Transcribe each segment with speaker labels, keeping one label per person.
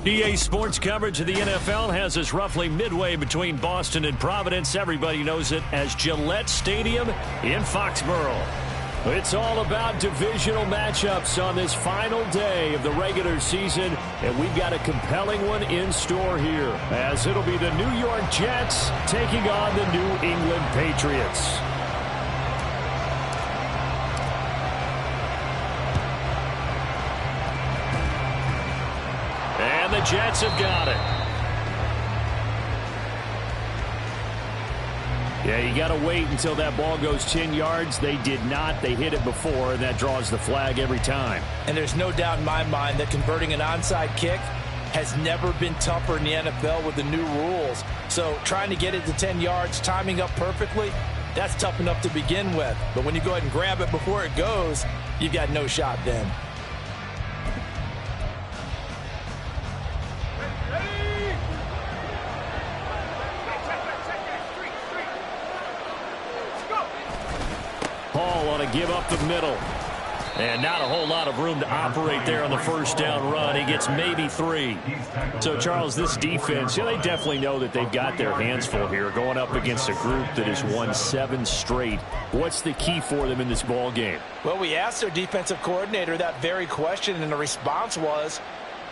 Speaker 1: EA Sports coverage of the NFL has us roughly midway between Boston and Providence. Everybody knows it as Gillette Stadium in Foxborough. It's all about divisional matchups on this final day of the regular season, and we've got a compelling one in store here, as it'll be the New York Jets taking on the New England Patriots. And the Jets have got it. Yeah, you got to wait until that ball goes 10 yards. They did not. They hit it before, and that draws the flag every time.
Speaker 2: And there's no doubt in my mind that converting an onside kick has never been tougher in the NFL with the new rules. So trying to get it to 10 yards, timing up perfectly, that's tough enough to begin with. But when you go ahead and grab it before it goes, you've got no shot then.
Speaker 1: Hall on a give up the middle. And not a whole lot of room to operate there on the first down run. He gets maybe 3. So, Charles, this defense, they definitely know that they've got their hands full here going up against a group that has won 7 straight. What's the key for them in this ball game?
Speaker 2: Well, we asked their defensive coordinator that very question, and the response was,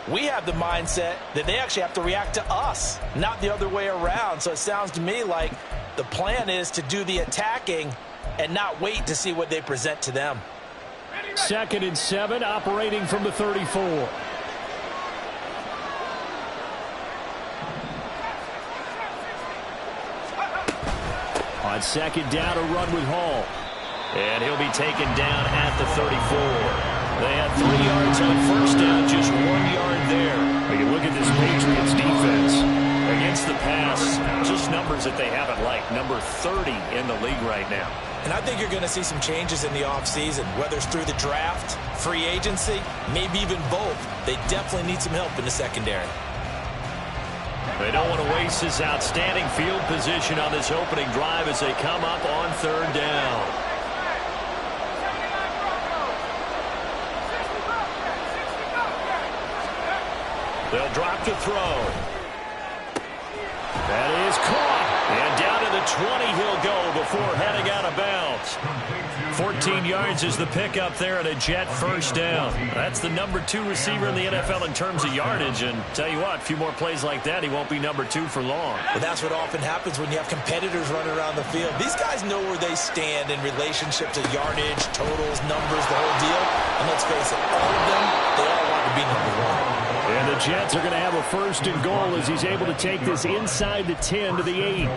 Speaker 2: we have the mindset that they actually have to react to us, not the other way around. So it sounds to me like the plan is to do the attacking and not wait to see what they present to them.
Speaker 1: 2nd and 7, operating from the 34. On 2nd down, a run with Hall. And he'll be taken down at the 34. They had 3 yards on first down, just 1 yard there. When you look at this Patriots defense against the pass, just numbers that they haven't liked. Number 30 in the league right now.
Speaker 2: And I think you're going to see some changes in the offseason, whether it's through the draft, free agency, maybe even both. They definitely need some help in the secondary.
Speaker 1: They don't want to waste this outstanding field position on this opening drive as they come up on 3rd down. They'll drop to throw. That is caught. And down to the 20 he'll go before heading out of bounds. 14 yards is the pickup there at a Jet first down. That's the number 2 receiver in the NFL in terms of yardage. And tell you what, a few more plays like that, he won't be number 2 for long.
Speaker 2: Well, that's what often happens when you have competitors running around the field. These guys know where they stand in relationship to yardage, totals, numbers, the whole deal. And let's face it, all of them, they all want to be number 1.
Speaker 1: And the Jets are going to have a 1st and goal as he's able to take this inside the 10 to the 8.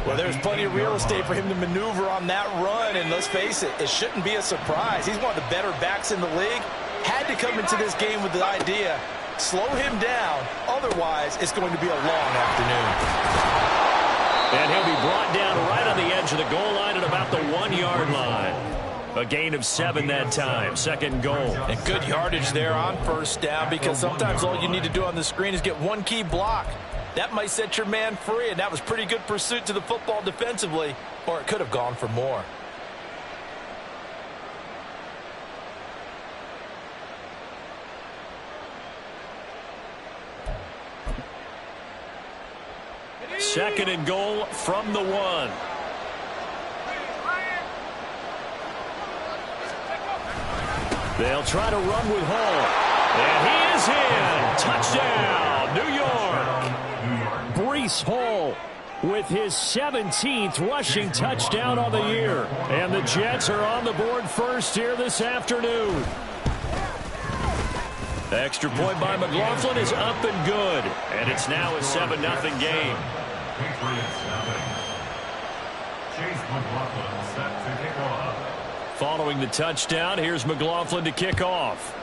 Speaker 2: Well, there's plenty of real estate for him to maneuver on that run, and let's face it, it shouldn't be a surprise. He's one of the better backs in the league. Had to come into this game with the idea, slow him down, otherwise it's going to be a long afternoon.
Speaker 1: And he'll be brought down right on the edge of the goal line at about the 1 yard line. A gain of 7 that time, 2nd goal.
Speaker 2: And good yardage there on first down, because sometimes all you need to do on the screen is get one key block. That might set your man free, and that was pretty good pursuit to the football defensively, or it could have gone for more.
Speaker 1: Second and goal from the 1. They'll try to run with Hall. And he is in. Touchdown, New York. Breece Hall with his 17th rushing touchdown on the year. And the Jets are on the board first here this afternoon. Extra point by McLaughlin is up and good. And it's now a 7-0 game.
Speaker 3: Chase McLaughlin set to kick off.
Speaker 1: Following the touchdown, here's McLaughlin to kick off.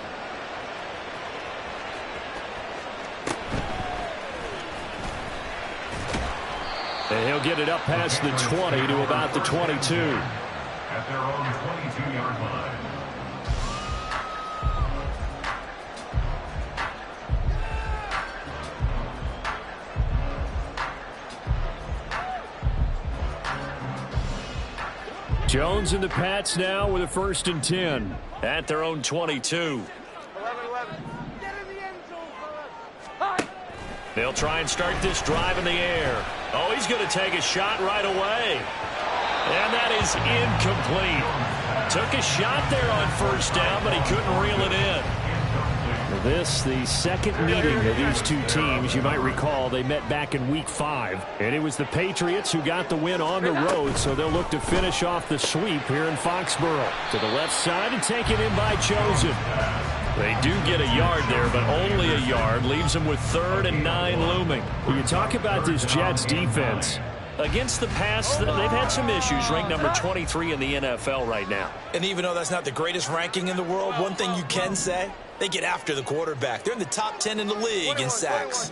Speaker 1: And he'll get it up past the 20 to about the 22.
Speaker 3: At their own 22-yard line.
Speaker 1: Jones and the Pats now with a 1st and 10 at their own 22.
Speaker 4: 11-11. Get in the end zone, fellas.
Speaker 1: They'll try and start this drive in the air. Oh, he's going to take a shot right away. And that is incomplete. Took a shot there on first down, but he couldn't reel it in. This, the second meeting of these two teams. You might recall they met back in Week 5. And it was the Patriots who got the win on the road, so they'll look to finish off the sweep here in Foxborough. To the left side and taken in by Chosen. They do get a yard there, but only a yard. Leaves them with 3rd and 9 looming. When you talk about this Jets defense, against the pass, they've had some issues. Ranked number 23 in the NFL right now.
Speaker 2: And even though that's not the greatest ranking in the world, one thing you can say, they get after the quarterback. They're in the top 10 in the league in sacks.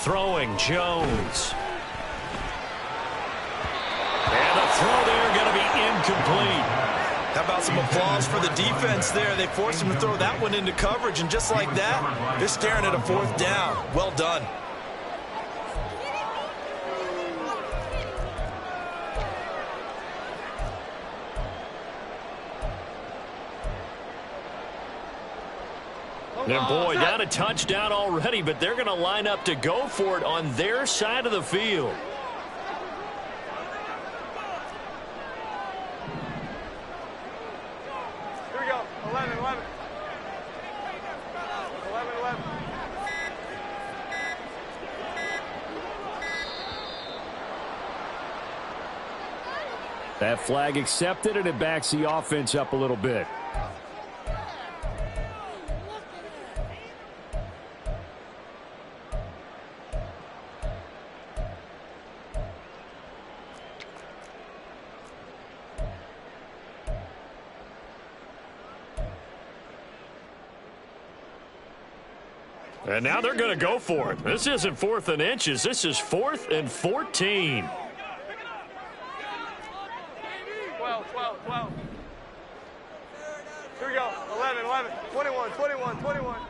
Speaker 1: Throwing, Jones. And the throw there going to be incomplete.
Speaker 2: How about some applause for the defense there? They forced him to throw that one into coverage, and just like that, they're staring at a 4th down. Well done.
Speaker 1: And boy, got a touchdown already, but they're going to line up to go for it on their side of the field.
Speaker 4: Here we go. 11, 11. 11, 11.
Speaker 1: That flag accepted, and it backs the offense up a little bit. And now they're going to go for it. This isn't 4th and inches. This is 4th and 14.
Speaker 4: 12, 12, 12. Here we go. 11, 11. 21, 21, 21.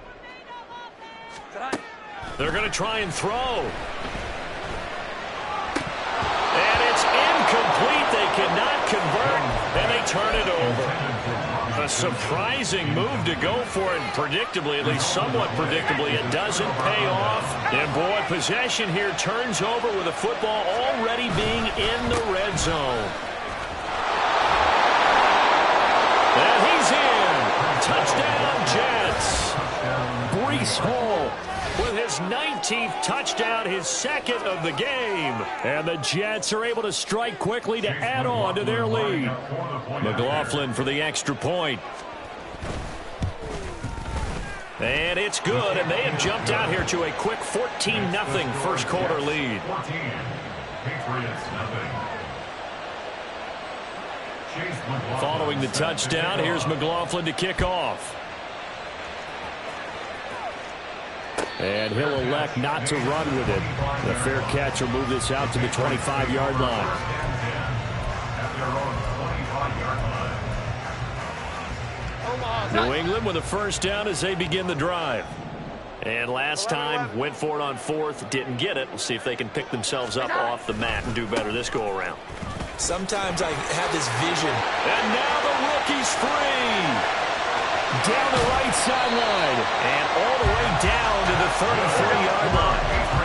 Speaker 1: They're going to try and throw. And it's incomplete. They cannot convert, and they turn it over. A surprising move to go for it, and predictably, at least somewhat predictably, it doesn't pay off. And boy, possession here turns over with the football already being in the red zone. And he's in. Touchdown, Jets. Breece Hall with his 19th touchdown, his 2nd of the game. And the Jets are able to strike quickly to add on to their lead. McLaughlin for the extra point. And it's good, and they have jumped out here to a quick 14-0 first quarter lead. Following the touchdown, here's McLaughlin to kick off. And he'll elect not to run with it. The fair catch will move this out to the 25-yard line. New England with a first down as they begin the drive. And last time, went for it on 4th, didn't get it. We'll see if they can pick themselves up off the mat and do better this go-around.
Speaker 2: Sometimes I have this vision.
Speaker 1: And now the rookie's free. Down the right sideline. And all the way down to the 33-yard line.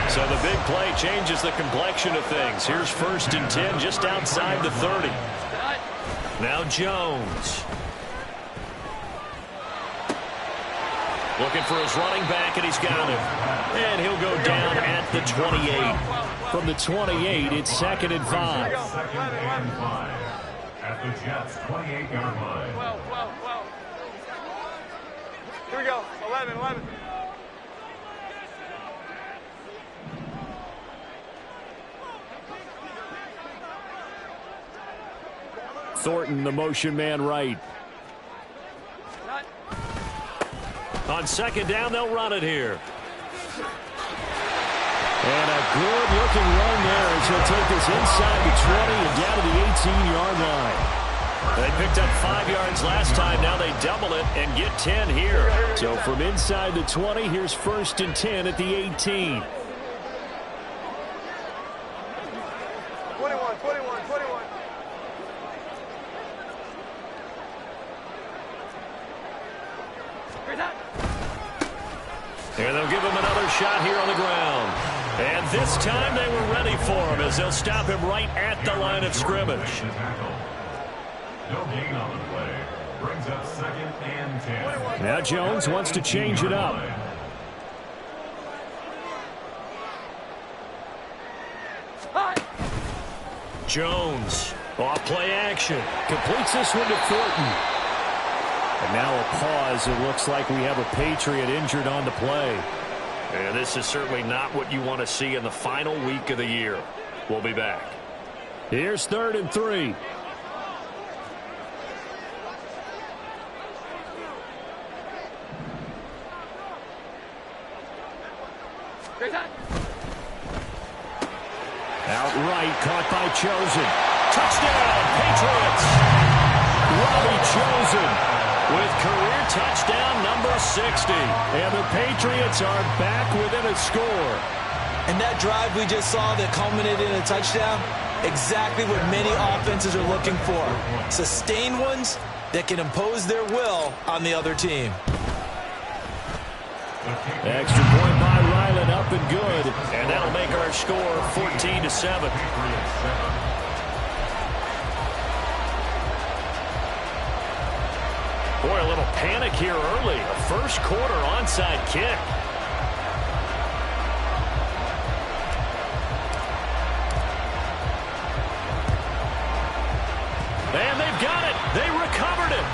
Speaker 1: So the big play changes the complexion of things. Here's 1st and 10 just outside the 30. Now Jones. Looking for his running back, and he's got him. And he'll go down at the 28. From the 28, it's 2nd and 5.
Speaker 3: At the Jets' 28-yard line.
Speaker 4: 12, 12, 12. Here we go. 11, 11.
Speaker 1: Thornton, the motion man right. On 2nd down, they'll run it here. And a good-looking run there as he'll take this inside the 20 and down to the 18-yard line. They picked up 5 yards last time. Now they double it and get 10 here. So from inside the 20, here's 1st and 10 at the 18.
Speaker 4: 21, 21, 21.
Speaker 1: And they'll give him another shot here on the ground. And this time they were ready for him as they'll stop him right at the line of scrimmage.
Speaker 3: No gain on the play. Brings up 2nd and 10.
Speaker 1: Now Jones wants to change it up. Jones, off play action, completes this one to Thornton. And now a pause. It looks like we have a Patriot injured on the play. And this is certainly not what you want to see in the final week of the year. We'll be back. Here's 3rd and 3. Outright, caught by Chosen. Touchdown, Patriots! Robbie Chosen with career touchdown number 60. And the Patriots are back within a score.
Speaker 2: And that drive we just saw that culminated in a touchdown, exactly what many offenses are looking for. Sustained ones that can impose their will on the other team.
Speaker 1: Extra point by Ryland, up and good. And that'll make our score 14-7. Boy, a little panic here early. A first quarter onside kick. And they've got it. They recovered it.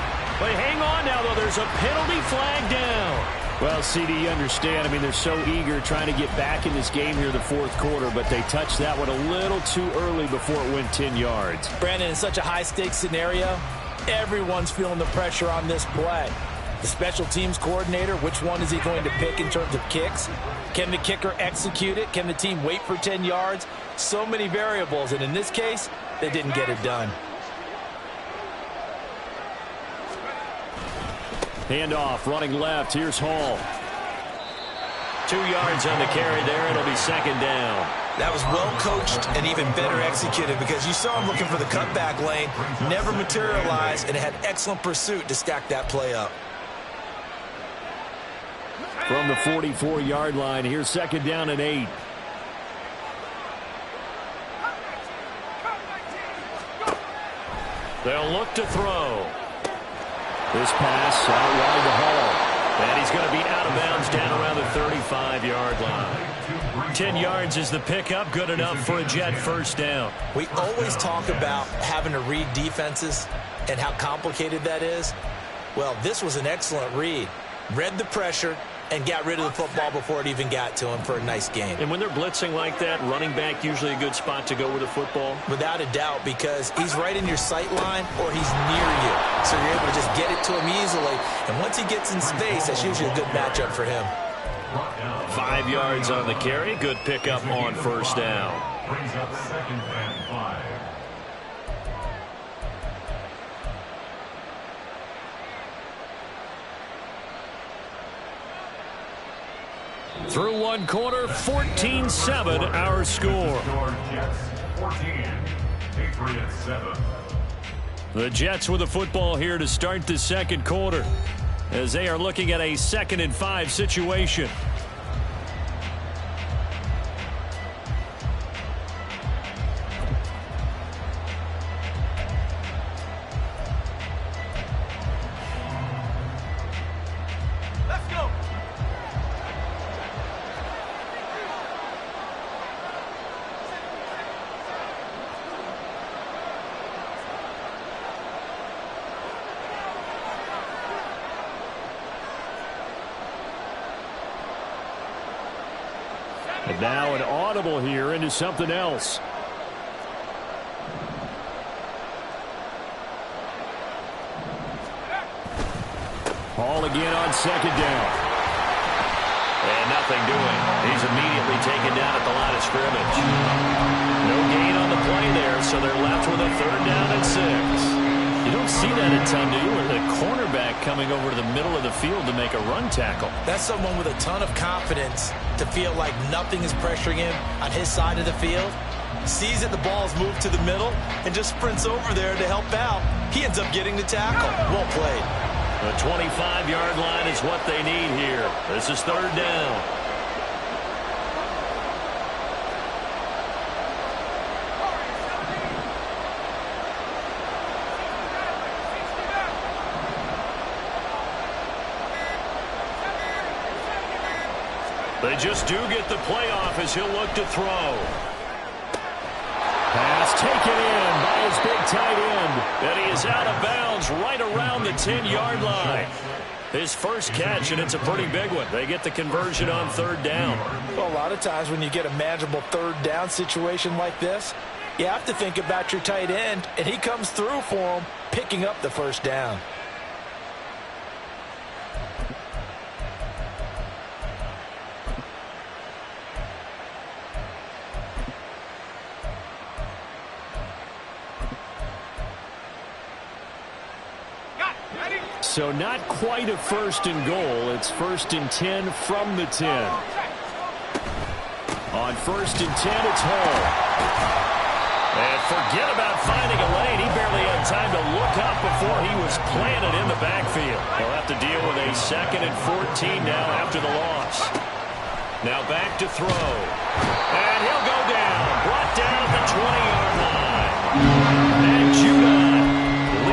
Speaker 1: They hang on now, though. There's a penalty flag down. Well, CD, you understand. I mean, they're so eager trying to get back in this game here in the fourth quarter, but they touched that one a little too early before it went 10 yards.
Speaker 2: Brandon, in such a high-stakes scenario, everyone's feeling the pressure on this play. The special teams coordinator, which one is he going to pick in terms of kicks? Can the kicker execute it? Can the team wait for 10 yards? So many variables, and in this case, they didn't get it done.
Speaker 1: Handoff, running left. Here's Hall. 2 yards on the carry there. It'll be 2nd down.
Speaker 2: That was well coached and even better executed because you saw him looking for the cutback lane, never materialized, and it had excellent pursuit to stack that play up.
Speaker 1: From the 44-yard line, here's 2nd down and 8. They'll look to throw. This pass out wide to Hall. And he's going to be out of bounds down around the 35-yard line. 10 yards is the pickup, good enough for a Jet first down.
Speaker 2: We always talk about having to read defenses and how complicated that is. Well, this was an excellent read. Read the pressure and got rid of the football before it even got to him for a nice game.
Speaker 1: And when they're blitzing like that, running back usually a good spot to go with the football?
Speaker 2: Without a doubt, because he's right in your sight line or he's near you. So you're able to just get it to him easily. And once he gets in space, that's usually a good matchup for him.
Speaker 1: 5 yards on the carry. Good pickup on first down.
Speaker 3: Brings up 2nd and 5.
Speaker 1: Through one quarter, 14-7 our score.
Speaker 3: Jets 14, Patriots 7.
Speaker 1: The Jets with the football here to start the second quarter as they are looking at a 2nd and 5 situation.
Speaker 4: Let's go.
Speaker 1: And now an audible here into something else. Hall again on 2nd down. And nothing doing. He's immediately taken down at the line of scrimmage. No gain on the play there, so they're left with a 3rd down and 6. You don't see that a ton, do you? With a cornerback coming over to the middle of the field to make a run tackle.
Speaker 2: That's someone with a ton of confidence to feel like nothing is pressuring him on his side of the field. Sees that the ball's moved to the middle and just sprints over there to help out. He ends up getting the tackle. Well played.
Speaker 1: The 25-yard line is what they need here. This is third down. They just do get the playoff as he'll look to throw. Pass taken in by his big tight end. And he is out of bounds right around the 10-yard line. His first catch, and it's a pretty big one. They get the conversion on third down.
Speaker 2: Well, a lot of times when you get a manageable third down situation like this, you have to think about your tight end, and he comes through for him, picking up the first down.
Speaker 1: So not quite a first and goal. It's first and 10 from the 10. On first and 10, it's Hall. And forget about finding a lane. He barely had time to look up before he was planted in the backfield. They'll have to deal with a 2nd and 14 now after the loss. Now back to throw. And he'll go down. Brought down at the 20-yard line. And Judah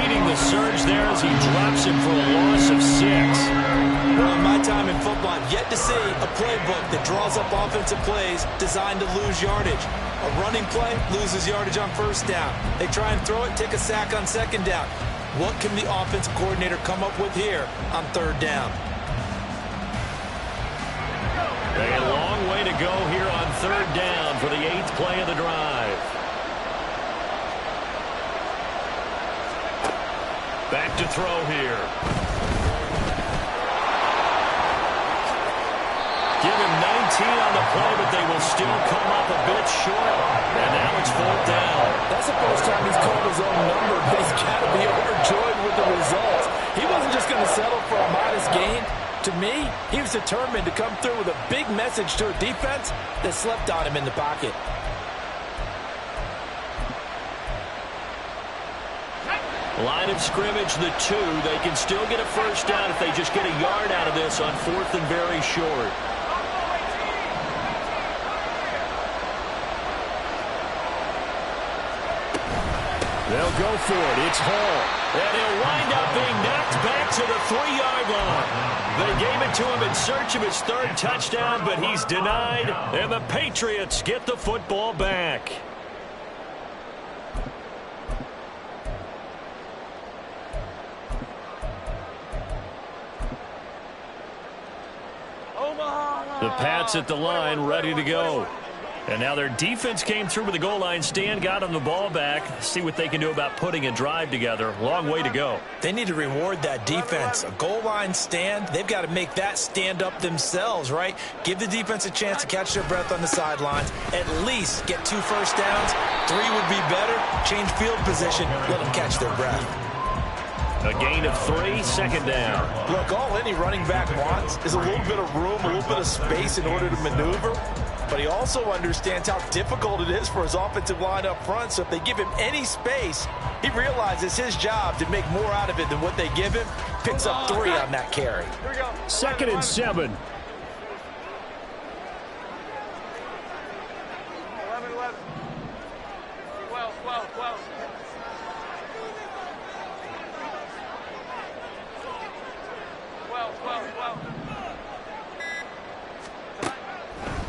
Speaker 1: leading the surge there as he drops him for a loss of 6.
Speaker 2: Well, in my time in football, I've yet to see a playbook that draws up offensive plays designed to lose yardage. A running play loses yardage on first down. They try and throw it, take a sack on second down. What can the offensive coordinator come up with here on third down?
Speaker 1: A long way to go here on third down for the 8th play of the drive. Back to throw here. Give him 19 on the play, but they will still come up a bit short. And now it's 4th down.
Speaker 2: That's the first time he's called his own number, but he's got to be overjoyed with the results. He wasn't just going to settle for a modest gain. To me, he was determined to come through with a big message to a defense that slept on him in the pocket.
Speaker 1: Line of scrimmage, the 2. They can still get a first down if they just get a yard out of this on 4th and very short. They'll go for it. It's Hall. And he'll wind up being knocked back to the 3-yard line. They gave it to him in search of his 3rd touchdown, but he's denied. And the Patriots get the football back. The Pats at the line, ready to go. And now their defense came through with a goal line stand, got them the ball back. See what they can do about putting a drive together. Long way to go.
Speaker 2: They need to reward that defense. A goal line stand, they've got to make that stand up themselves, right? Give the defense a chance to catch their breath on the sidelines. At least get 2 first downs. 3 would be better. Change field position. Let them catch their breath.
Speaker 1: A gain of 3, 2nd down.
Speaker 2: Look, all any running back wants is a little bit of room, a little bit of space in order to maneuver. But he also understands how difficult it is for his offensive line up front. So if they give him any space, he realizes his job to make more out of it than what they give him. Picks up 3 on that carry.
Speaker 1: 2nd and 7.
Speaker 4: 11. 12. 12.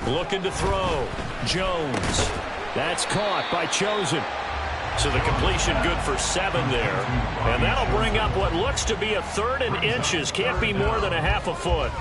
Speaker 1: Looking to throw. Jones. That's caught by Chosen. So the completion good for 7 there. And that'll bring up what looks to be a 3rd and inches. Can't be more than a half a foot.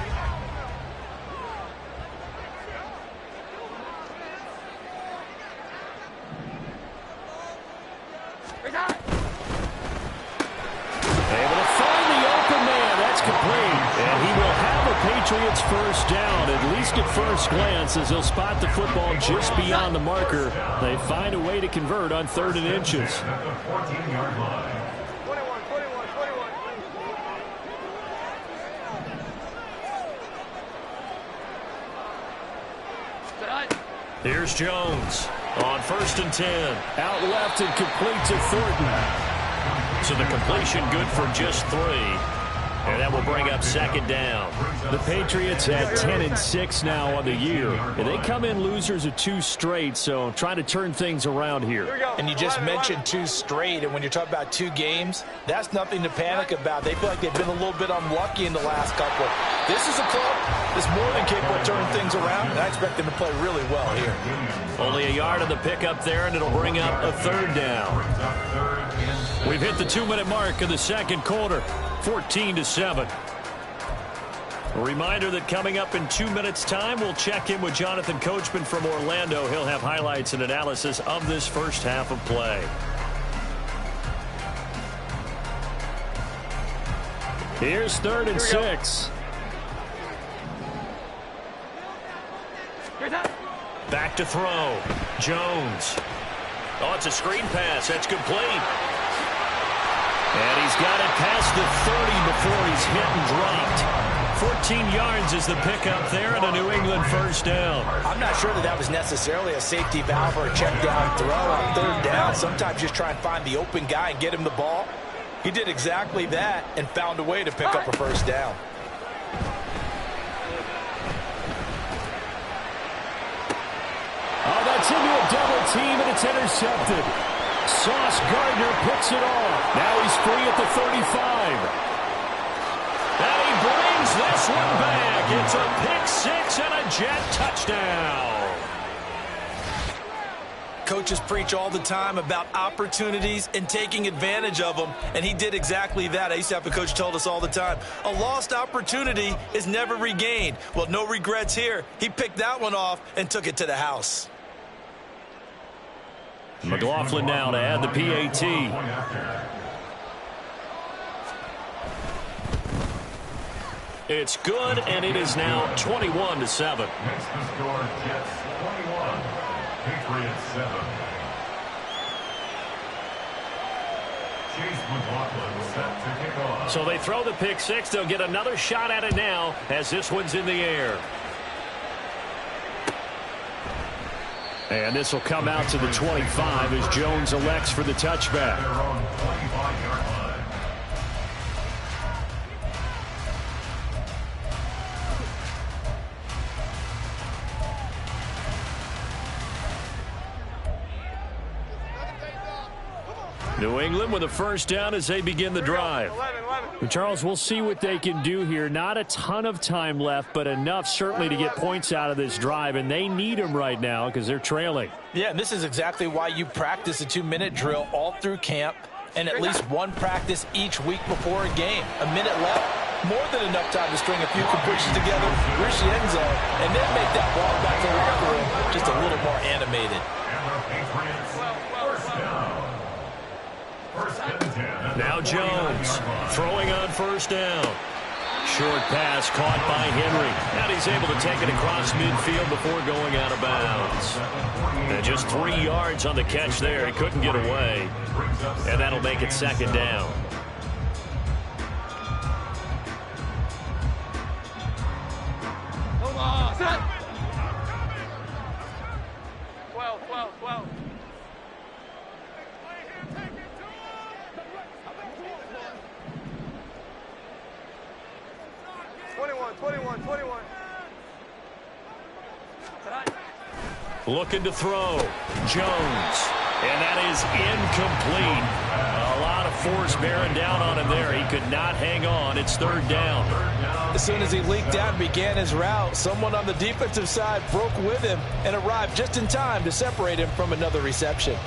Speaker 1: Able to find the open man. That's complete. And he will have a Patriots first down, at least at first glance, as he'll spot the football just beyond the marker. They find a way to convert on 3rd and inches.
Speaker 3: At the 14-yard line.
Speaker 4: 21.
Speaker 1: Here's Jones on 1st and 10. Out left and complete to Thornton. So the completion good for just 3. And that will bring up second down.
Speaker 5: The Patriots at 10-6 now on the year. And they come in losers of 2 straight, so trying to turn things around here.
Speaker 2: And you just mentioned 2 straight, and when you're talking about 2 games, that's nothing to panic about. They feel like they've been a little bit unlucky in the last couple. This is a club that's more than capable of turning things around, and I expect them to play really well here.
Speaker 1: Only a yard on the pickup there, and it'll bring up a third down. We've hit the 2-minute mark of the second quarter, 14-7. A reminder that coming up in 2 minutes' time, we'll check in with Jonathan Coachman from Orlando. He'll have highlights and analysis of this first half of play.
Speaker 5: Here's 3rd and 6.
Speaker 1: Back to throw. Jones. Oh, it's a screen pass. That's complete. And he's got it past the 30 before he's hit and dropped. 14 yards is the pickup there and a New England first down.
Speaker 2: I'm not sure that was necessarily a safety valve or a check down throw on 3rd down. Sometimes just try and find the open guy and get him the ball. He did exactly that and found a way to pick up a first down.
Speaker 5: Oh, that's into a double team, and it's intercepted. Sauce Gardner picks it off. Now he's free at the 35.
Speaker 1: And he brings this one back. It's a pick 6 and a Jet touchdown.
Speaker 2: Coaches preach all the time about opportunities and taking advantage of them, and he did exactly that. I used to have a coach told us all the time, a lost opportunity is never regained. Well, no regrets here. He picked that one off and took it to the house.
Speaker 1: McLaughlin now to add the PAT. It's good, and it is now 21-7.
Speaker 3: Makes the score Jets 21, Patriots 7. Chase McLaughlin set to kick off.
Speaker 1: So they throw the pick 6. They'll get another shot at it now as this one's in the air. And this will come out to the 25 as Jones elects for the touchback.
Speaker 3: They're on 25-yard line.
Speaker 1: New England with a first down as they begin the drive.
Speaker 4: 11.
Speaker 5: And Charles, we'll see what they can do here. Not a ton of time left, but enough certainly to get points out of this drive, and they need them right now because they're trailing.
Speaker 2: Yeah, and this is exactly why you practice a 2-minute drill all through camp and at least one practice each week before a game. A minute left, more than enough time to string a few completions together, reach the end zone, and then make that ball back to the locker room just a little more animated.
Speaker 3: And the Patriots first down. First and 10.
Speaker 1: Now Jones throwing on first down. Short pass caught by Henry. And he's able to take it across midfield before going out of bounds. And just 3 yards on the catch there. He couldn't get away. And that'll make it second down.
Speaker 4: Hold on. Set. 12. 21.
Speaker 1: Looking to throw. Jones. And that is incomplete. A lot of force bearing down on him there. He could not hang on. It's third down.
Speaker 2: As soon as he leaked out and began his route, someone on the defensive side broke with him and arrived just in time to separate him from another reception.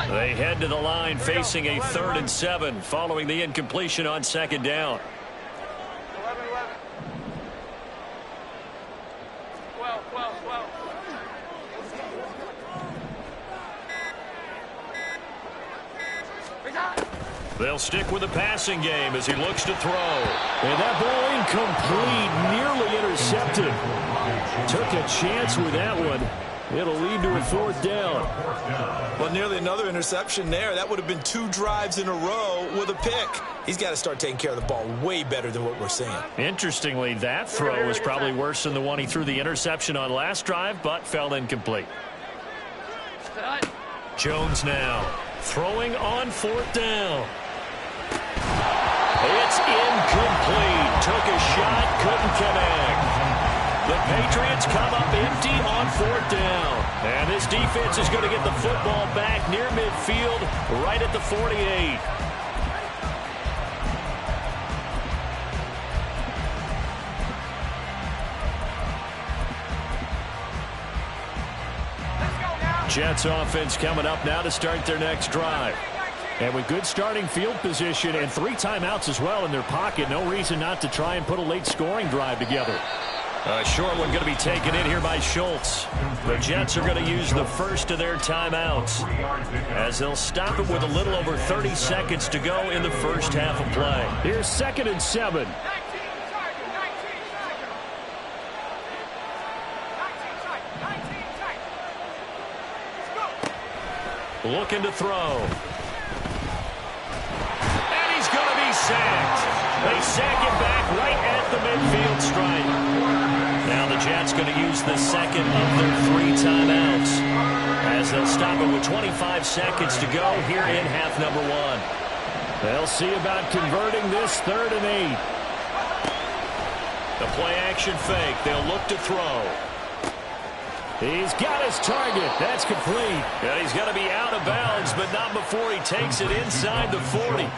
Speaker 1: They head to the line facing a 3rd and 7 following the incompletion on second down.
Speaker 4: 11. 12.
Speaker 1: They'll stick with the passing game as he looks to throw.
Speaker 5: And that ball incomplete, nearly intercepted. Took a chance with that one.
Speaker 1: It'll lead to a 4th down.
Speaker 2: Well, nearly another interception there. That would have been 2 drives in a row with a pick. He's got to start taking care of the ball way better than what we're seeing.
Speaker 1: Interestingly, that throw was probably worse than the one he threw the interception on last drive, but fell incomplete. Jones now throwing on 4th down. It's incomplete. Took a shot, couldn't connect. The Patriots come up empty on 4th down. And this defense is going to get the football back near midfield, right at the 48. Jets offense coming up now to start their next drive. And with good starting field position and 3 timeouts as well in their pocket, no reason not to try and put a late scoring drive together. A short one going to be taken in here by Schultz. The Jets are going to use the first of their timeouts as they'll stop it with a little over 30 seconds to go in the first half of play. Here's 2nd and 7. Looking to throw. And he's going to be sacked. They sack him back right at the midfield stripe. Now the Jets going to use the second of their 3 timeouts as they'll stop it with 25 seconds to go here in half number 1. They'll see about converting this 3rd and 8. The play action fake. They'll look to throw. He's got his target. That's complete. And he's going to be out of bounds, but not before he takes it inside the 40.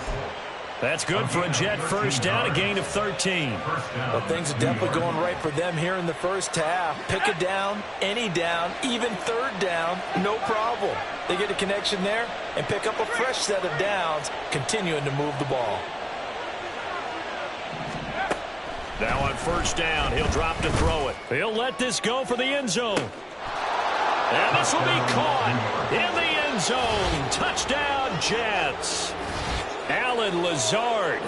Speaker 1: That's good for a Jet first down, a gain of 13.
Speaker 2: Well, things are definitely going right for them here in the first half. Pick a down, any down, even 3rd down, no problem. They get a connection there and pick up a fresh set of downs, continuing to move the ball.
Speaker 1: Now on first down, he'll drop to throw it. He'll let this go for the end zone. And this will be caught in the end zone. Touchdown, Jets. Allen Lazard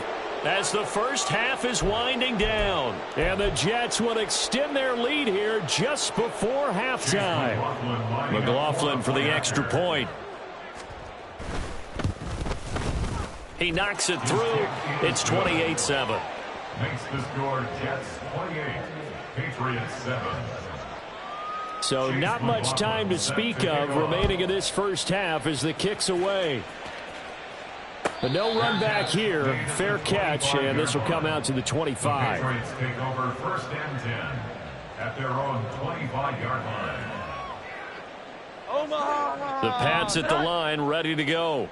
Speaker 1: as the first half is winding down. And the Jets will extend their lead here just before halftime. McLaughlin for the extra point. He knocks it through. It's 28-7.
Speaker 3: Makes the score Jets 28, Patriots 7.
Speaker 5: So not much time to speak of remaining in this first half as the kick's away. But no run back here. Fair catch, and this will come out to the 25.
Speaker 3: The Patriots take over 1st and 10 at their own 25-yard line.
Speaker 1: The Pats at the line, ready to go.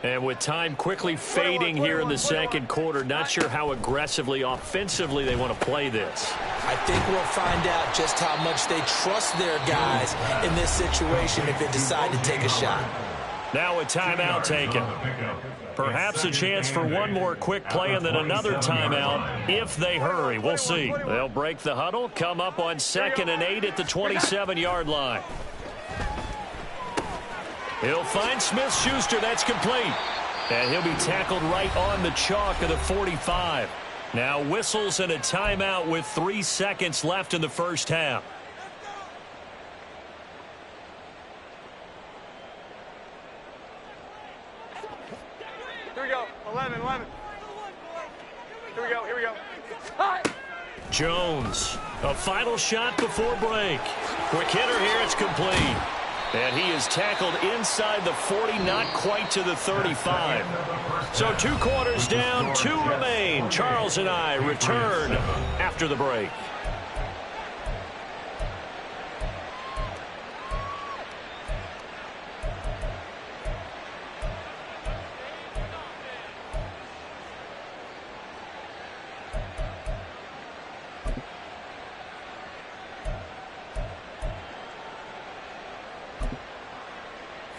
Speaker 1: And with time quickly fading here in the second quarter, not sure how aggressively, offensively they want to play this.
Speaker 2: I think we'll find out just how much they trust their guys in this situation if they decide to take a shot.
Speaker 1: Now a timeout taken. Perhaps a chance for one more quick play and then another timeout if they hurry. We'll see. They'll break the huddle, come up on 2nd and 8 at the 27-yard line. He'll find Smith-Schuster. That's complete. And he'll be tackled right on the chalk of the 45. Now whistles and a timeout with 3 seconds left in the first half.
Speaker 4: Here we go. 11. Here we go.
Speaker 1: Jones, a final shot before break. Quick hitter here. It's complete. And he is tackled inside the 40, not quite to the 35. So 2 quarters down, 2 remain. Charles and I return after the break.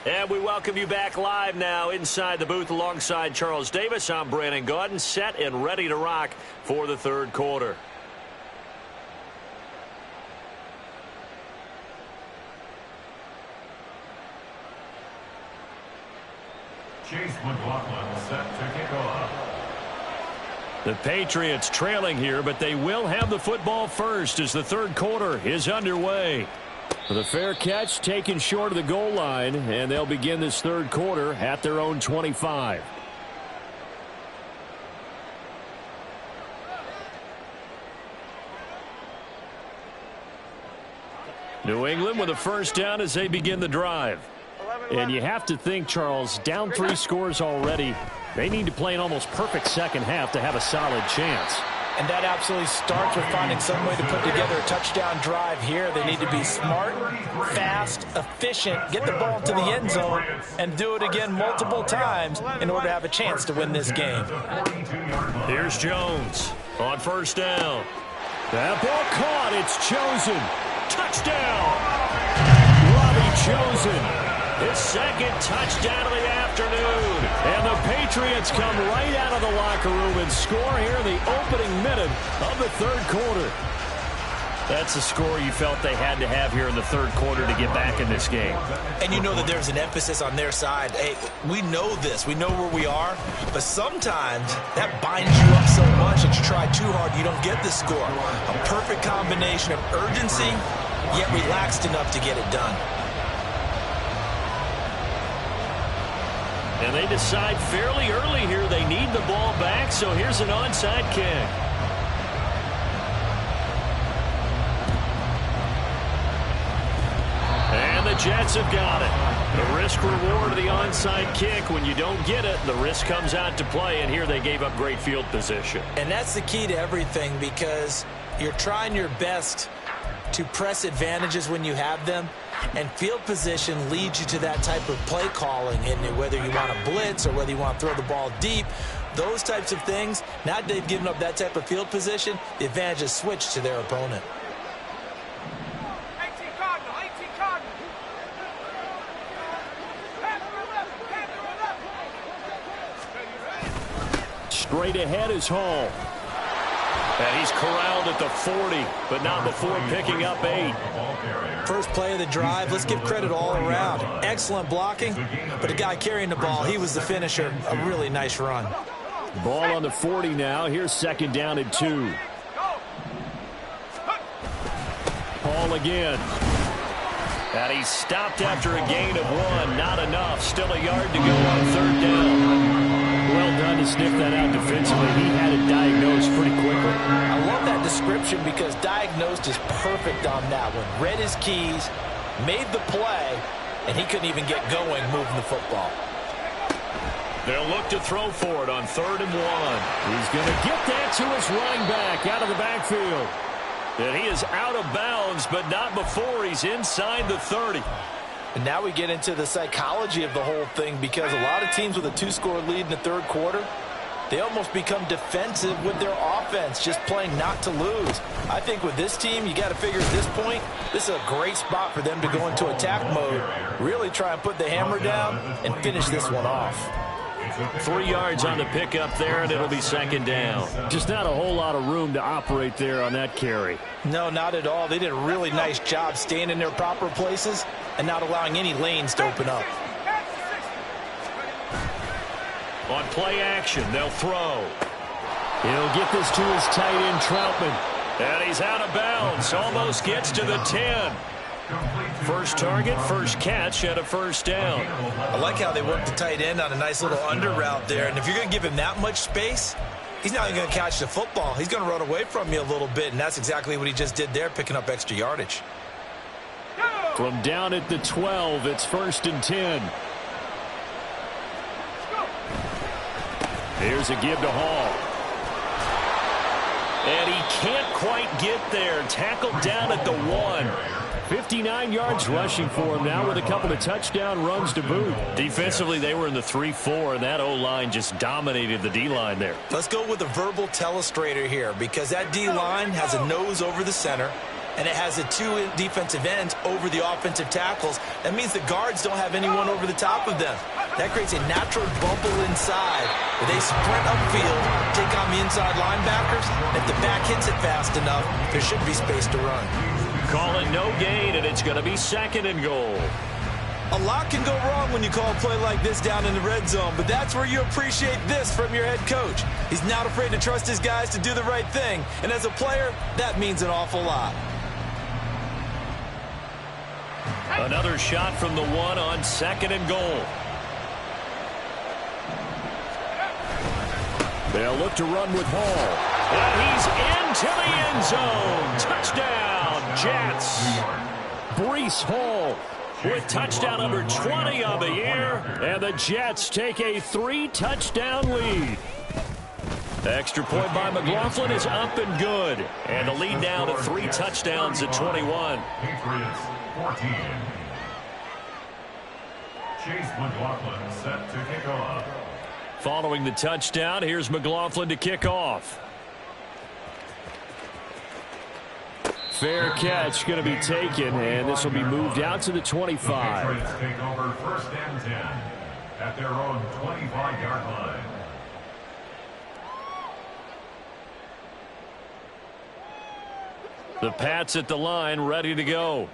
Speaker 1: And we welcome you back live now inside the booth alongside Charles Davis. I'm Brandon Gaudin, set and ready to rock for the third quarter.
Speaker 3: Chase McLaughlin set to kick off.
Speaker 1: The Patriots trailing here, but they will have the football first as the third quarter is underway.
Speaker 5: The fair catch taken short of the goal line, and they'll begin this third quarter at their own 25. New England with a first down as they begin the drive. And you have to think, Charles, down 3 scores already. They need to play an almost perfect second half to have a solid chance.
Speaker 2: And that absolutely starts with finding some way to put together a touchdown drive here. They need to be smart, fast, efficient, get the ball to the end zone, and do it again multiple times in order to have a chance to win this game.
Speaker 1: Here's Jones on first down. That ball caught. It's Chosen. Touchdown. Robbie Chosen. His second touchdown of the afternoon. And the Patriots come right out of the locker room and score here in the opening minute of the third quarter. That's a score you felt they had to have here in the third quarter to get back in this game.
Speaker 2: And you know that there's an emphasis on their side. Hey, we know this. We know where we are. But sometimes that binds you up so much that you try too hard, you don't get the score. A perfect combination of urgency, yet relaxed enough to get it done.
Speaker 1: And they decide fairly early here they need the ball back, so here's an onside kick. And the Jets have got it. The risk-reward of the onside kick. When you don't get it, the risk comes out to play, and here they gave up great field position.
Speaker 2: And that's the key to everything, because you're trying your best to press advantages when you have them. And field position leads you to that type of play calling, and whether you want to blitz or whether you want to throw the ball deep, those types of things. Now that they've given up that type of field position, the advantage is switched to their opponent.
Speaker 4: 18 Cardinal, 18 Cardinal.
Speaker 5: Straight ahead is Hall.
Speaker 1: And he's corralled at the 40, but not before picking up 8.
Speaker 2: First play of the drive, let's give credit all around. Excellent blocking, but the guy carrying the ball, he was the finisher. A really nice run.
Speaker 5: Ball on the 40 now. Here's second down and 2. Hall again.
Speaker 1: And he stopped after a gain of 1. Not enough. Still a yard to go on third down.
Speaker 5: Well done to sniff that out defensively. He had it diagnosed pretty quickly.
Speaker 2: I love that description because diagnosed is perfect on that one. Read his keys, made the play, and he couldn't even get going moving the football.
Speaker 1: They'll look to throw for it on 3rd and 1.
Speaker 5: He's going to get that to his running back out of the backfield.
Speaker 1: And he is out of bounds, but not before he's inside the 30.
Speaker 2: And now we get into the psychology of the whole thing, because a lot of teams with a 2-score lead in the third quarter, they almost become defensive with their offense, just playing not to lose. I think with this team, you got to figure at this point, this is a great spot for them to go into attack mode, really try and put the hammer down and finish this one off.
Speaker 1: 3 yards on the pickup there, and it'll be second down.
Speaker 5: Just not a whole lot of room to operate there on that carry.
Speaker 2: No, not at all. They did a really nice job staying in their proper places and not allowing any lanes to open up.
Speaker 1: On play action, they'll throw.
Speaker 5: He'll get this to his tight end, Troutman.
Speaker 1: And he's out of bounds. Almost gets to the 10. First target, first catch, and a first down.
Speaker 2: I like how they work the tight end on a nice little under route there. And if you're going to give him that much space, he's not even going to catch the football. He's going to run away from you a little bit, and that's exactly what he just did there, picking up extra yardage.
Speaker 5: From down at the 12, it's 1st and 10. Here's a give to Hall.
Speaker 1: And he can't quite get there. Tackled down at the 1.
Speaker 5: 59 yards rushing for him now with a couple of touchdown runs to boot.
Speaker 1: Defensively, they were in the 3-4, and that O-line just dominated the D-line there.
Speaker 2: Let's go with a verbal telestrator here, because that D-line has a nose over the center, and it has the 2 defensive ends over the offensive tackles. That means the guards don't have anyone over the top of them. That creates a natural bubble inside where they sprint upfield, take on the inside linebackers. If the back hits it fast enough, there should be space to run.
Speaker 1: Call it no gain, and it's going to be 2nd and goal.
Speaker 2: A lot can go wrong when you call a play like this down in the red zone, but that's where you appreciate this from your head coach. He's not afraid to trust his guys to do the right thing, and as a player, that means an awful lot.
Speaker 1: Another shot from the 1 on 2nd and goal. They'll look to run with Hall. And he's into the end zone. Touchdown, Jets. Breece Hall with touchdown number 20 on the year. And the Jets take a 3-touchdown lead. Extra point by McLaughlin is up and good. And the lead now to 3 touchdowns at 21.
Speaker 3: Patriots 14. Chase McLaughlin set to kick off.
Speaker 1: Following the touchdown, here's McLaughlin to kick off. Fair catch going to be taken, and this will be moved out to the 25.
Speaker 3: The Patriots take over 1st and 10 at their own 25-yard line.
Speaker 1: The Pats at the line, ready to go.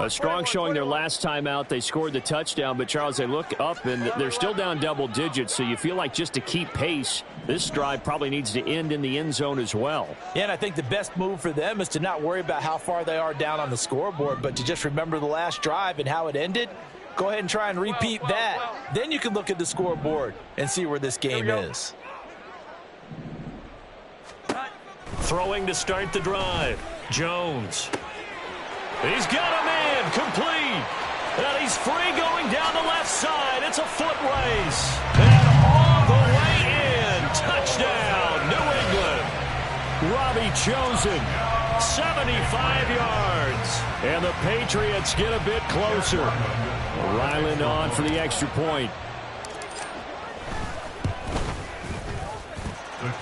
Speaker 1: A strong showing their last time out. They scored the touchdown, but, Charles, they look up, and they're still down double digits, so you feel like just to keep pace, this drive probably needs to end in the end zone as well.
Speaker 2: Yeah, and I think the best move for them is to not worry about how far they are down on the scoreboard, but to just remember the last drive and how it ended. Go ahead and try and repeat that. Then you can look at the scoreboard and see where this game is.
Speaker 1: Throwing to start the drive. Jones. He's got him in. Complete. And he's free going down the left side. It's a foot race. And all the way in. Touchdown, New England. Robbie Chosen. 75 yards. And the Patriots get a bit closer. Ryland on for the extra point.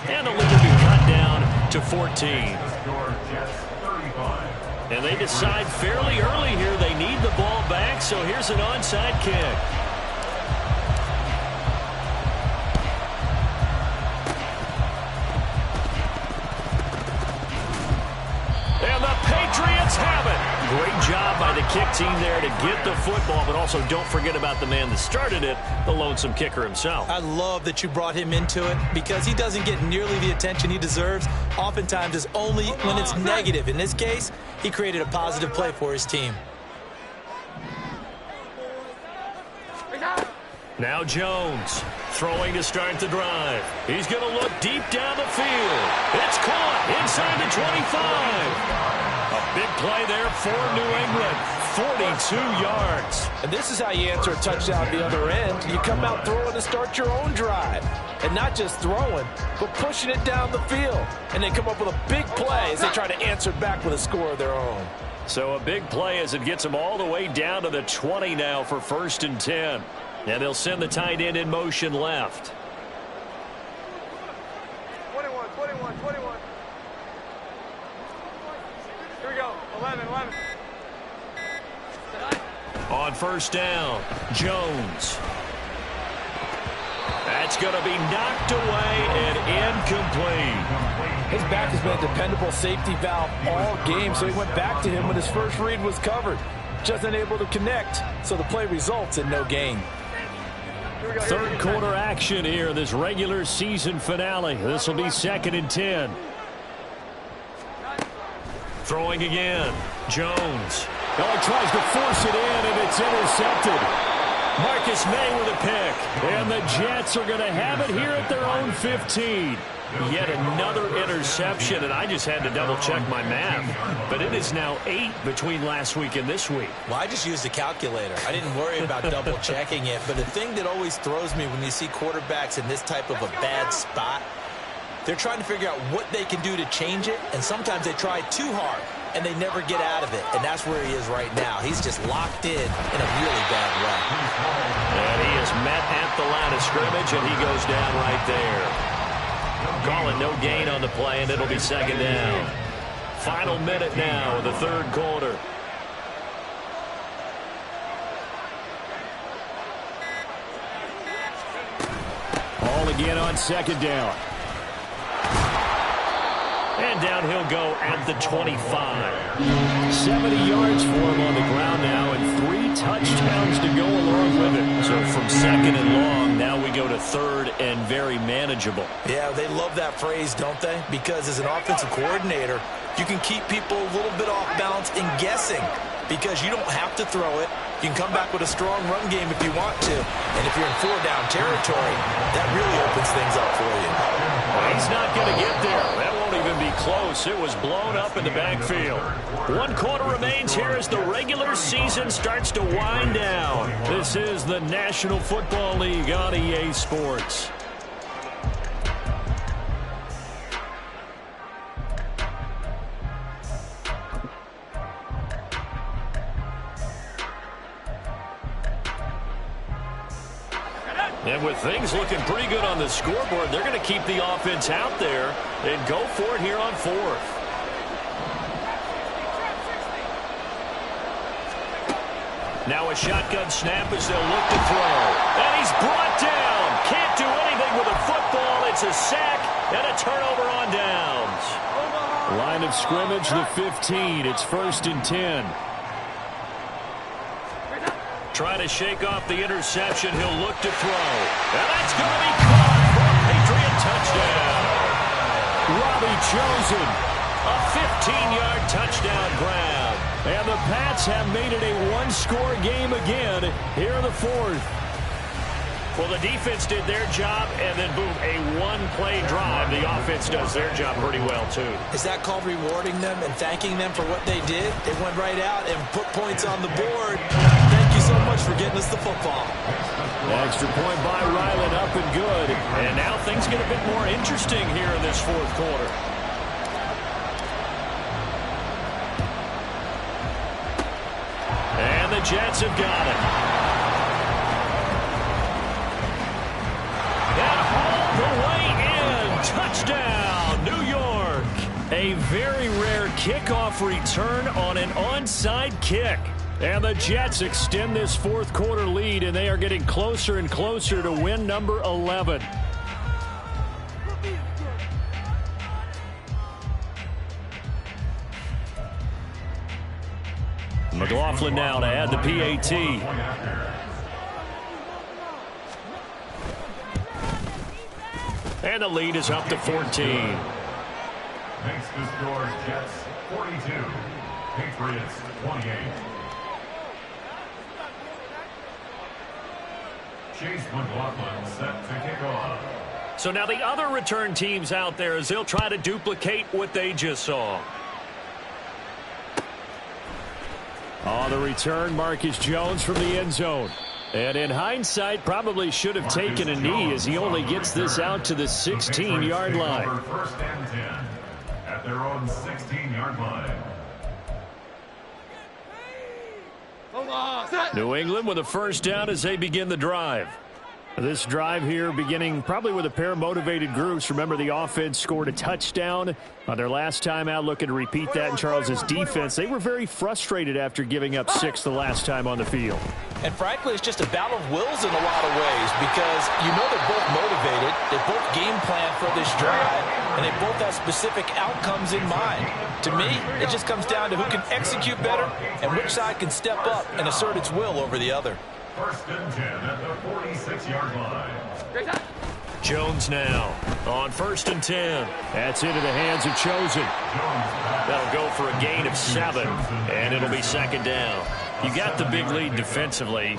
Speaker 1: And the lead will be cut down to 14. And they decide fairly early here they need the ball back, so here's an onside kick. And the Patriots have it. Great job by the kick team there to get the football, but also don't forget about the man that started it, the lonesome kicker himself.
Speaker 2: I love that you brought him into it because he doesn't get nearly the attention he deserves. Oftentimes it's only when it's negative. In this case, he created a positive play for his team.
Speaker 1: Now Jones throwing to start the drive. He's going to look deep down the field. It's caught inside the 25. A big play there for New England. 42 yards.
Speaker 2: And this is how you answer a touchdown at the other end. You come out throwing to start your own drive. And not just throwing, but pushing it down the field. And they come up with a big play as they try to answer back with a score of their own.
Speaker 1: So a big play as it gets them all the way down to the 20 now for 1st and 10. And they'll send the tight end in motion left.
Speaker 4: 21. Here we go. 11.
Speaker 1: On 1st down, Jones. That's going to be knocked away and incomplete.
Speaker 2: His back has been a dependable safety valve all game, so he went back to him when his first read was covered. Just unable to connect, so the play results in no gain.
Speaker 1: Third quarter action here, this regular season finale. This will be 2nd and 10. Throwing again, Jones. Oh, he tries to force it in, and it's intercepted. Marcus May with a pick. And the Jets are going to have it here at their own 15. Yet another interception, and I just had to double-check my math. But it is now 8 between last week and this week.
Speaker 2: Well, I just used a calculator. I didn't worry about double-checking it. But the thing that always throws me when you see quarterbacks in this type of a bad spot, they're trying to figure out what they can do to change it, and sometimes they try too hard, and they never get out of it. And that's where he is right now. He's just locked in a really bad way.
Speaker 1: And he is met at the line of scrimmage, and he goes down right there. Call it no gain on the play, and it'll be 2nd down. Final minute now of the 3rd quarter. Ball again on 2nd down. And down he'll go at the 25. 70 yards for him on the ground now, and 3 touchdowns to go along with it. So from 2nd and long, now we go to 3rd and very manageable.
Speaker 2: Yeah, they love that phrase, don't they? Because as an offensive coordinator, you can keep people a little bit off balance and guessing. because you don't have to throw it. You can come back with a strong run game if you want to. And if you're in 4-down territory, that really opens things up for you.
Speaker 1: Well, he's not going to get there. That won't even be close. It was blown up in the backfield. 1 quarter remains here as the regular season starts to wind down. This is the National Football League on EA Sports. And with things looking pretty good on the scoreboard, they're going to keep the offense out there and go for it here on 4th. Now a shotgun snap as they'll look to throw. And he's brought down. Can't do anything with a football. It's a sack and a turnover on downs. Line of scrimmage, the 15. It's 1st and 10. Trying to shake off the interception. He'll look to throw. And that's going to be caught for a Patriot touchdown. Robbie Chosen, a 15-yard touchdown grab. And the Pats have made it a one-score game again here in the 4th. Well, the defense did their job, and then, boom, a one-play drive. The offense does their job pretty well, too.
Speaker 2: Is that called rewarding them and thanking them for what they did? They went right out and put points on the board. Thank you so much for getting us the football.
Speaker 1: Extra point by Ryland, up and good. And now things get a bit more interesting here in this 4th quarter. And the Jets have got it. And all the way in. Touchdown, New York. A very rare kickoff return on an onside kick. And the Jets extend this 4th quarter lead, and they are getting closer and closer to win number 11. McLaughlin now to add the PAT. And the lead is up to 14.
Speaker 3: Makes the score Jets 42, Patriots 28. Chase McLaughlin set to kick off.
Speaker 1: So now the other return teams out there as they'll try to duplicate what they just saw. On the return, Marcus Jones from the end zone. And in hindsight, probably should have taken a knee as he only gets this out to the 16-yard line.
Speaker 3: 1st and 10 at their own 16-yard line.
Speaker 1: New England with a 1st down as they begin the drive. This drive here beginning probably with a pair of motivated groups. Remember, the offense scored a touchdown on their last time out, looking to repeat that in Charles's defense. They were very frustrated after giving up 6 the last time on the field.
Speaker 2: And frankly, it's just a battle of wills in a lot of ways because you know they're both motivated. They both game plan for this drive, and they both have specific outcomes in mind. To me, it just comes down to who can execute better and which side can step up and assert its will over the other.
Speaker 3: 1st and 10 at the 46-yard line.
Speaker 1: Jones now on 1st and 10. That's into the hands of Chosen. That'll go for a gain of 7, and it'll be 2nd down. You got the big lead defensively,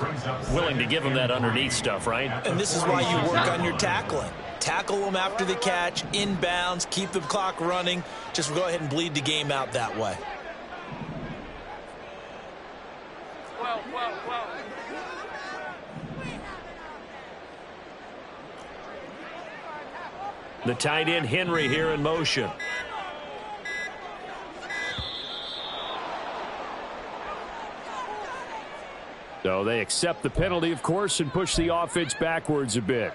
Speaker 1: willing to give them that underneath stuff, right?
Speaker 2: And this is why you work on your tackling. Tackle them after the catch, inbounds, keep the clock running. Just go ahead and bleed the game out that way.
Speaker 4: Well.
Speaker 1: The tight end Henry here in motion. So they accept the penalty, of course, and push the offense backwards a bit.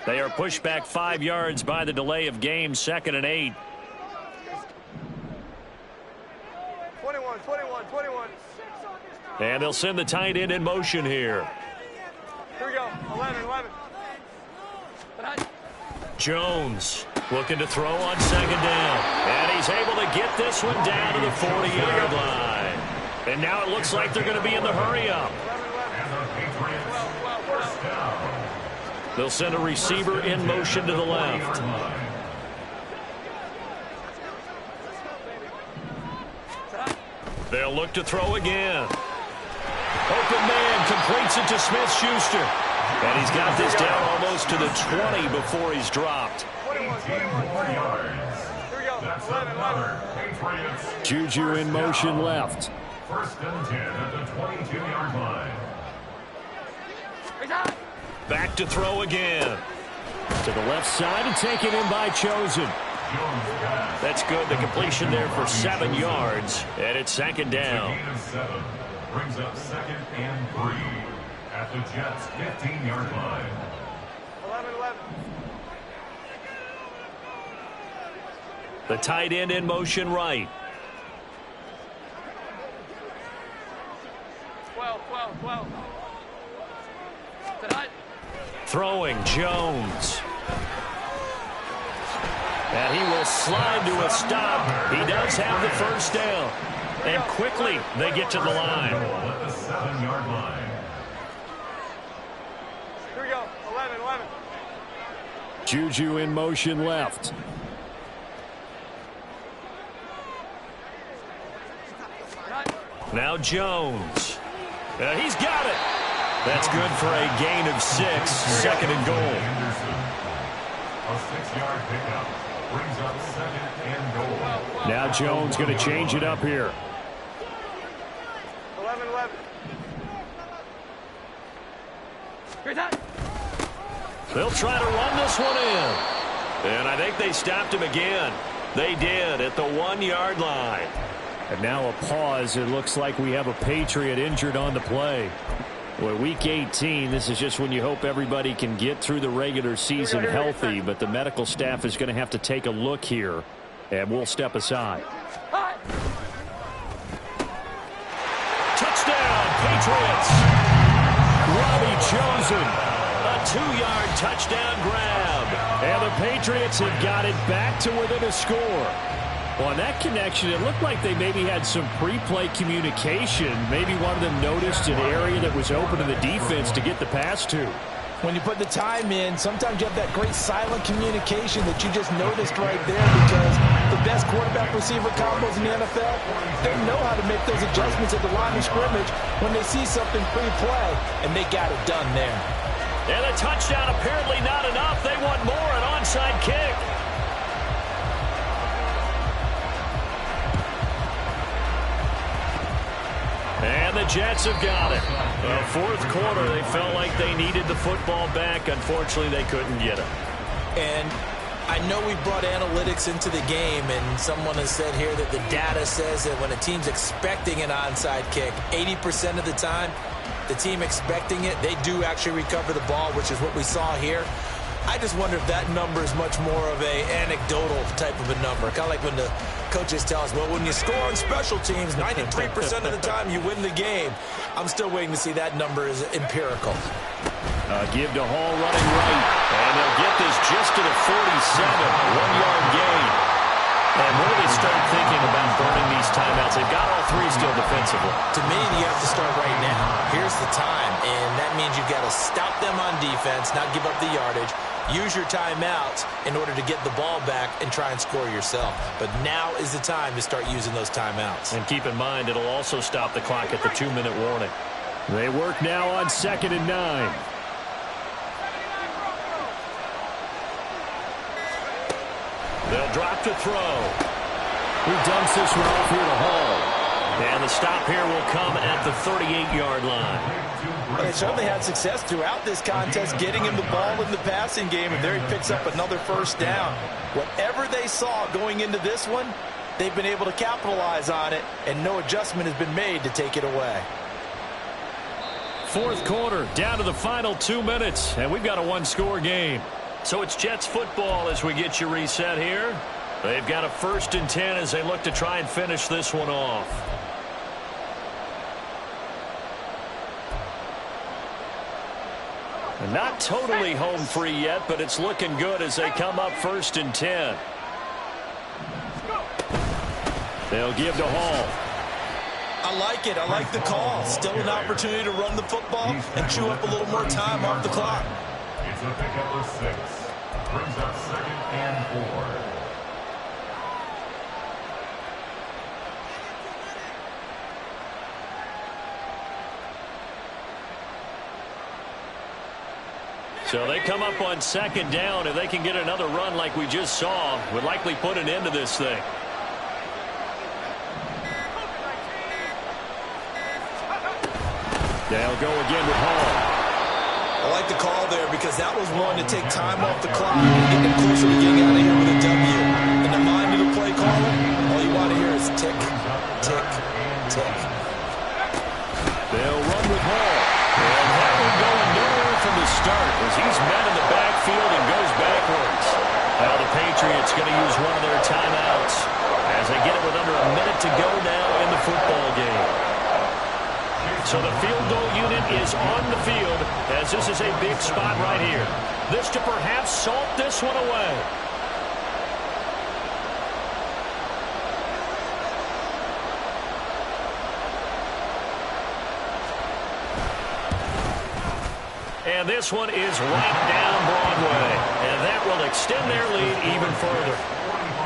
Speaker 1: They are pushed back 5 yards by the delay of game, 2nd and 8.
Speaker 4: 21.
Speaker 1: And they'll send the tight end in motion here.
Speaker 4: Here we go. 11.
Speaker 1: Jones looking to throw on 2nd down. And he's able to get this one down to the 40-yard line. And now it looks like they're going to be in the hurry-up. They'll send a receiver in motion to the left. They'll look to throw again. Open man completes it to Smith-Schuster. And he's got this down almost to the 20 before he's dropped.
Speaker 4: 21 yards. Here we go. 11.
Speaker 5: Juju in motion left.
Speaker 3: First and 10 at the 22-yard line.
Speaker 1: Back to throw again.
Speaker 5: To the left side and taken in by Chosen.
Speaker 1: That's good. The completion there for 7 yards. And it's second down.
Speaker 3: Gain of 7 brings up second and 3 at the Jets' 15-yard line.
Speaker 4: 11.
Speaker 1: The tight end in motion right.
Speaker 4: 12. Tonight.
Speaker 1: Throwing Jones. And he will slide to a stop. He does have the first down. And quickly they get to the line.
Speaker 3: At the 7-yard line.
Speaker 4: Here we go. 11.
Speaker 5: Juju in motion left.
Speaker 1: Now Jones. He's got it. That's good for a gain of 6. Second and goal.
Speaker 3: A 6-yard pickup brings up second and goal.
Speaker 5: Now Jones going to change it up here.
Speaker 4: 11. Here's that.
Speaker 1: They'll try to run this one in. And I think they stopped him again. They did at the 1-yard line.
Speaker 5: And now a pause. It looks like we have a Patriot injured on the play. Well, week 18, this is just when you hope everybody can get through the regular season healthy, but the medical staff is going to have to take a look here, and we'll step aside.
Speaker 1: Touchdown, Patriots. Robbie Chosen, a 2-yard touchdown grab.
Speaker 5: And the Patriots have got it back to within a score. On that connection, it looked like they maybe had some pre-play communication. Maybe one of them noticed an area that was open to the defense to get the pass to.
Speaker 2: When you put the time in, sometimes you have that great silent communication that you just noticed right there, because the best quarterback-receiver combos in the NFL, they know how to make those adjustments at the line of scrimmage when they see something pre-play, and they got it done there.
Speaker 1: And a touchdown apparently not enough. They want more, an onside kick. And the Jets have got it. Fourth quarter, they felt like they needed the football back. Unfortunately, they couldn't get it.
Speaker 2: And I know we brought analytics into the game, and someone has said here that the data says that when a team's expecting an onside kick, 80% of the time, the team expecting it, they do actually recover the ball, which is what we saw here. I just wonder if that number is much more of a anecdotal type of a number. Kind of like when the coaches tell us, well, when you score on special teams, 93% of the time you win the game. I'm still waiting to see that number is empirical.
Speaker 5: Give to Hall running right.
Speaker 1: And they'll get this just to the 47. 1-yard gain. And when do they start thinking about burning these timeouts? They've got all 3 still defensively.
Speaker 2: To me, you have to start right now. Here's the time, and that means you've got to stop them on defense, not give up the yardage. Use your timeouts in order to get the ball back and try and score yourself. But now is the time to start using those timeouts.
Speaker 1: And keep in mind, it'll also stop the clock at the 2-minute warning.
Speaker 5: They work now on 2nd and 9.
Speaker 1: They'll drop to throw.
Speaker 5: He dumps this one off here to Hall.
Speaker 1: And the stop here will come at the 38-yard line.
Speaker 2: And they certainly had success throughout this contest getting him the ball in the passing game, and there he picks up another first down. Whatever they saw going into this one, they've been able to capitalize on it, and no adjustment has been made to take it away.
Speaker 5: Fourth quarter, down to the final 2 minutes, and we've got a 1-score game.
Speaker 1: So it's Jets football as we get you reset here. They've got a 1st and 10 as they look to try and finish this one off. Not totally home free yet, but it's looking good as they come up 1st and 10.
Speaker 5: They'll give to Hall.
Speaker 2: I like it. I like the call. Still an opportunity to run the football and chew up a little more time off the clock.
Speaker 3: It's a pickup of 6. Brings up 2nd and 4.
Speaker 1: So they come up on 2nd down. If they can get another run like we just saw, would likely put an end to this thing. They'll go again with Hall.
Speaker 2: I like the call there because that was one to take time off the clock and get them closer to getting out of here with a W. In the mind of the play caller, all you want to hear is tick, tick, tick.
Speaker 1: They'll run with Hall. And that one going nowhere from the start as he's met in the backfield and goes backwards. Now the Patriots going to use one of their timeouts as they get it with under a minute to go now in the football game. So the field goal unit is on the field as this is a big spot right here. This to perhaps salt this one away. And this one is right down Broadway. And that will extend their lead even further.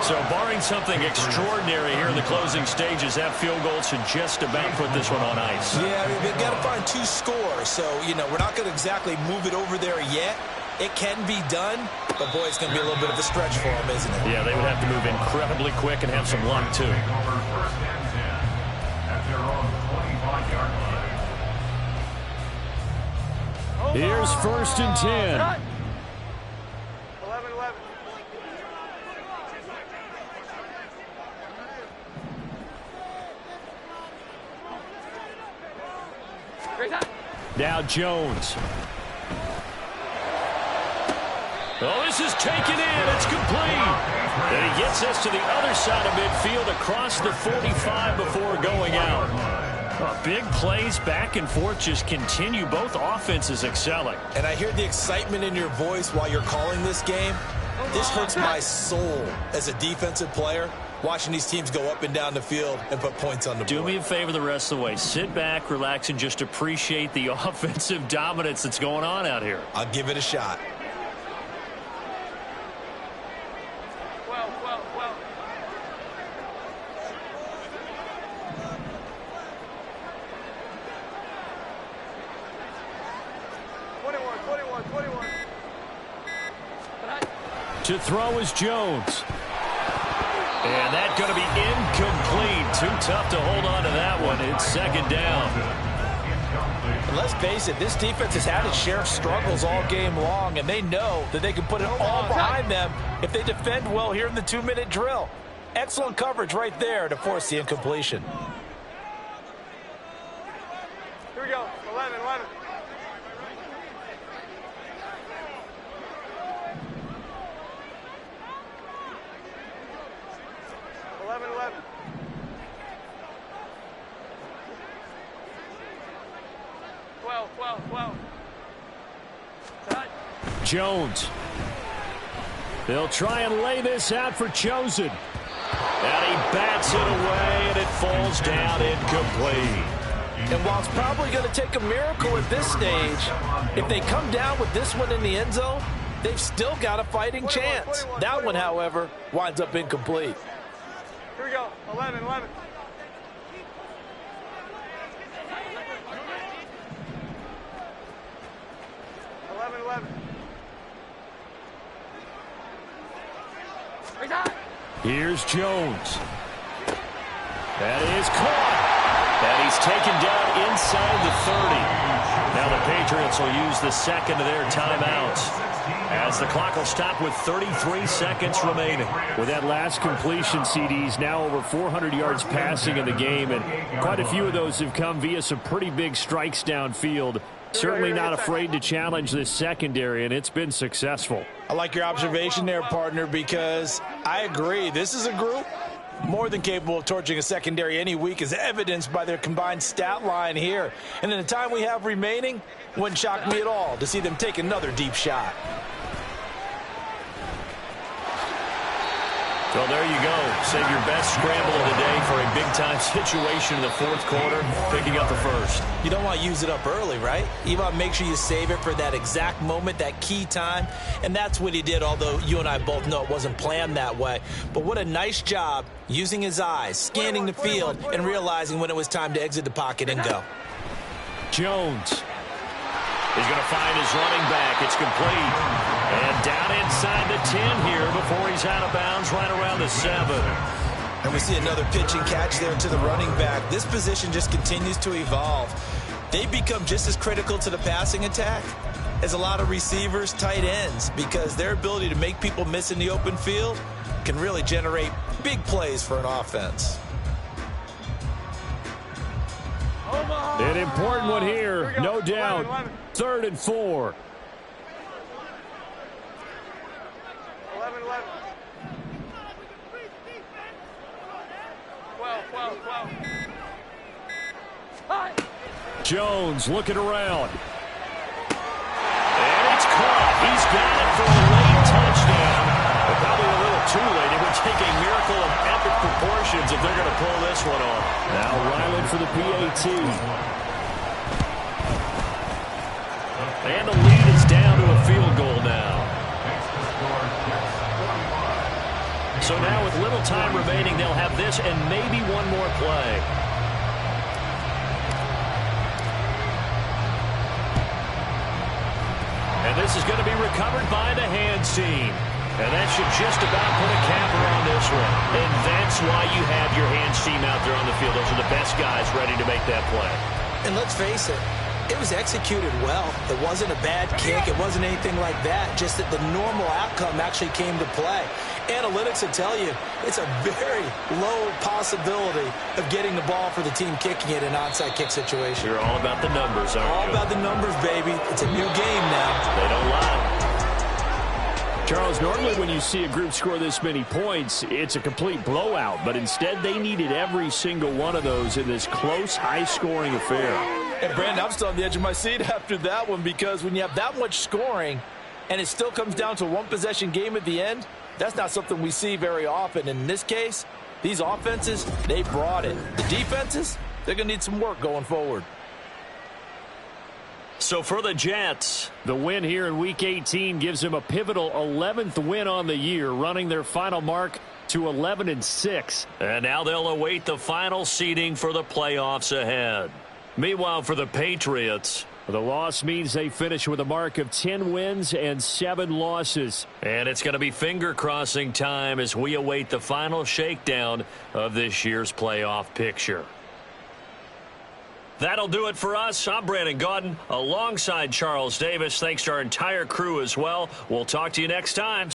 Speaker 1: So barring something extraordinary here in the closing stages, that field goal should just about put this one on ice.
Speaker 2: Yeah, I mean, they've got to find 2 scores. So, you know, we're not going to exactly move it over there yet. It can be done, but, boy, it's going to be a little bit of a stretch for them, isn't it?
Speaker 1: Yeah, they would have to move incredibly quick and have some luck, too.
Speaker 3: First and 10 at their own 25-yard line.
Speaker 5: Here's 1st and 10.
Speaker 4: 11-11.
Speaker 5: Now Jones.
Speaker 1: Oh, this is taken in. It's complete. And he gets us to the other side of midfield across the 45 before going out. Big plays back and forth just continue. Both offenses excelling.
Speaker 2: And I hear the excitement in your voice while you're calling this game. This hurts my soul as a defensive player, watching these teams go up and down the field and put points on the board.
Speaker 1: Do me a favor the rest of the way. Sit back, relax, and just appreciate the offensive dominance that's going on out here.
Speaker 2: I'll give it a shot.
Speaker 4: 12. 21.
Speaker 5: To throw is Jones.
Speaker 1: And that's going to be incomplete. Too tough to hold on to that one. It's 2nd down.
Speaker 2: And let's face it, this defense has had its share of struggles all game long, and they know that they can put it all behind them if they defend well here in the 2-minute drill. Excellent coverage right there to force the incompletion.
Speaker 4: Here we go. 11. 12.
Speaker 5: Jones. They'll try and lay this out for Chosen.
Speaker 1: And he bats it away, and it falls down incomplete.
Speaker 2: And while it's probably going to take a miracle at this stage, if they come down with this one in the end zone, they've still got a fighting chance. That one, however, winds up incomplete.
Speaker 4: Here we go. 11. 11.
Speaker 5: Here's Jones. That is caught.
Speaker 1: And he's taken down inside the 30. Now the Patriots will use the second of their timeouts as the clock will stop with 33 seconds remaining.
Speaker 5: With that last completion, CD's now over 400 yards passing in the game, and quite a few of those have come via some pretty big strikes downfield. Certainly not afraid to challenge this secondary, and it's been successful.
Speaker 2: I like your observation there, partner, because I agree. This is a group more than capable of torching a secondary any week, as evidenced by their combined stat line here. And in the time we have remaining, wouldn't shock me at all to see them take another deep shot.
Speaker 1: Well, there you go. save your best scramble of the day for a big-time situation in the fourth quarter, picking up the first.
Speaker 2: You don't want to use it up early, right? You want to make sure you save it for that exact moment, that key time. And that's what he did, although you and I both know it wasn't planned that way. But what a nice job using his eyes, scanning the field, and realizing when it was time to exit the pocket and go.
Speaker 1: Jones. He's going to find his running back. It's complete. And down inside the 10 here before he's out of bounds right around the 7.
Speaker 2: And we see another pitch and catch there to the running back. This position just continues to evolve. They become just as critical to the passing attack as a lot of receivers, tight ends, because their ability to make people miss in the open field can really generate big plays for an offense.
Speaker 5: An important one here, no doubt. 3rd and 4.
Speaker 4: 11, 11. 12, 12, 12.
Speaker 5: Jones looking around.
Speaker 1: And it's caught. He's got it for a late touchdown. But probably a little too late. It would take a miracle of epic proportions if they're going to pull this one off.
Speaker 5: Now Ryland for the PAT.
Speaker 1: And the lead is down to a field goal now. So now with little time remaining, they'll have this and maybe one more play. And this is going to be recovered by the hands team. And that should just about put a capper on this one. And that's why you have your hands team out there on the field. Those are the best guys ready to make that play.
Speaker 2: And let's face it, it was executed well. It wasn't a bad kick. It wasn't anything like that. Just that the normal outcome actually came to play. Analytics will tell you it's a very low possibility of getting the ball for the team kicking it in an onside kick situation.
Speaker 1: You're all about the numbers, aren't you?
Speaker 2: All about the numbers, baby. It's a new game now.
Speaker 1: They don't lie.
Speaker 5: Charles, normally when you see a group score this many points, it's a complete blowout. But instead, they needed every single one of those in this close, high-scoring affair.
Speaker 2: And, Brandon, I'm still on the edge of my seat after that one, because when you have that much scoring and it still comes down to a one-possession game at the end, that's not something we see very often. In this case, these offenses, they brought it. The defenses, they're going to need some work going forward.
Speaker 1: So for the Jets,
Speaker 5: the win here in Week 18 gives them a pivotal 11th win on the year, running their final mark to 11-6.
Speaker 1: And now they'll await the final seeding for the playoffs ahead. Meanwhile, for the Patriots,
Speaker 5: the loss means they finish with a mark of 10 wins and 7 losses.
Speaker 1: And it's going to be finger-crossing time as we await the final shakedown of this year's playoff picture. That'll do it for us. I'm Brandon Gaudin alongside Charles Davis. Thanks to our entire crew as well. We'll talk to you next time.